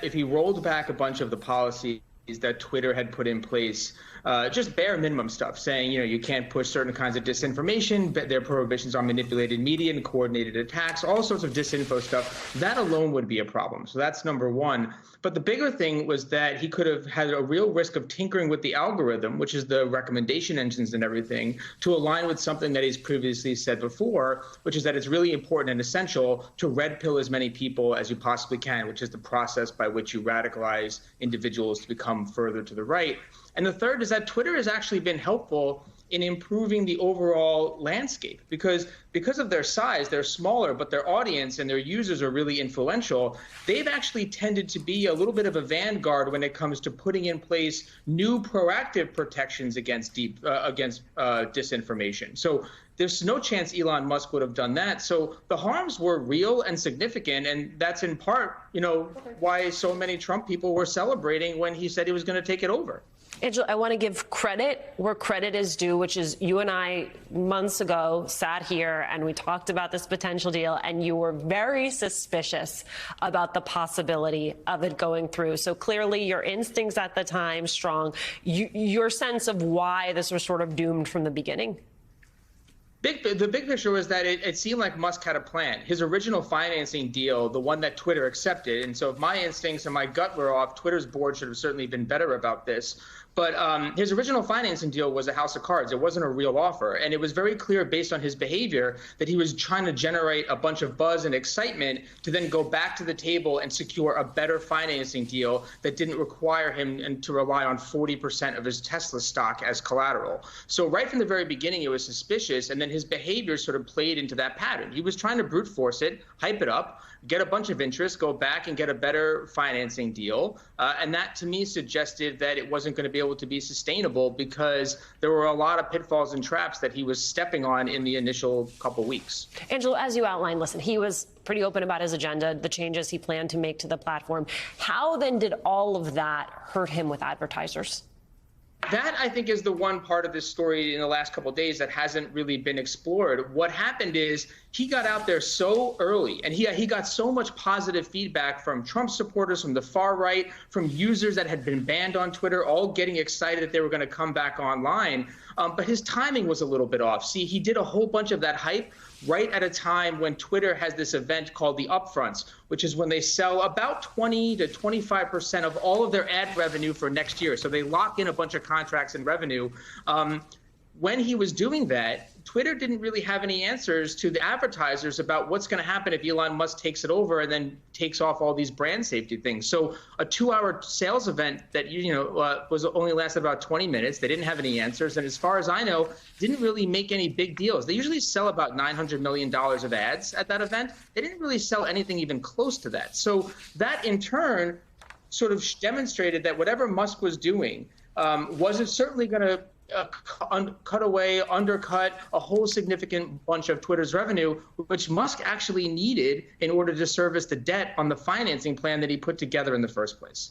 if he rolled back a bunch of the policies that Twitter had put in place, just bare minimum stuff, saying, you can't push certain kinds of disinformation, but there are prohibitions on manipulated media and coordinated attacks, all sorts of disinfo stuff, that alone would be a problem. So that's number one. But the bigger thing was that he could have had a real risk of tinkering with the algorithm, which is the recommendation engines and everything, to align with something that he's previously said before, which is that it's really important and essential to red pill as many people as you possibly can, which is the process by which you radicalize individuals to become further to the right. And the third is that Twitter has actually been helpful in improving the overall landscape because of their size, they're smaller, but their audience and their users are really influential. They've actually tended to be a little bit of a vanguard when it comes to putting in place new proactive protections against disinformation. So there's no chance Elon Musk would have done that. So the harms were real and significant, and that's in part, why so many Trump people were celebrating when he said he was going to take it over. Angela, I want to give credit where credit is due, which is you and I months ago sat here and we talked about this potential deal, and you were very suspicious about the possibility of it going through. So clearly your instincts at the time strong. Your sense of why this was sort of doomed from the beginning? The big picture was that it seemed like Musk had a plan. His original financing deal, the one that Twitter accepted, and so if my instincts and my gut were off, Twitter's board should have certainly been better about this. But his original financing deal was a house of cards. It wasn't a real offer. And it was very clear based on his behavior that he was trying to generate a bunch of buzz and excitement to then go back to the table and secure a better financing deal that didn't require him to rely on 40% of his Tesla stock as collateral. So right from the very beginning, it was suspicious. And then his behavior sort of played into that pattern. He was trying to brute force it, hype it up, get a bunch of interest, go back and get a better financing deal. And that, to me, suggested that it wasn't going to be able to be sustainable because there were a lot of pitfalls and traps that he was stepping on in the initial couple weeks. Angela, as you outlined, listen, he was pretty open about his agenda, the changes he planned to make to the platform. How then did all of that hurt him with advertisers? That, I think, is the one part of this story in the last couple of days that hasn't really been explored. What happened is he got out there so early, and he got so much positive feedback from Trump supporters, from the far right, from users that had been banned on Twitter, all getting excited that they were going to come back online. But his timing was a little bit off. See, he did a whole bunch of that hype right at a time when Twitter has this event called the Upfronts, which is when they sell about 20 to 25% of all of their ad revenue for next year. So they lock in a bunch of contracts and revenue. When he was doing that, Twitter didn't really have any answers to the advertisers about what's going to happen if Elon Musk takes it over and then takes off all these brand safety things. So a 2-hour sales event that was only lasted about 20 minutes. They didn't have any answers, and as far as I know, didn't really make any big deals. They usually sell about $900 million of ads at that event. They didn't really sell anything even close to that. So that in turn sort of demonstrated that whatever Musk was doing wasn't certainly going to undercut a whole significant bunch of Twitter's revenue, which Musk actually needed in order to service the debt on the financing plan that he put together in the first place.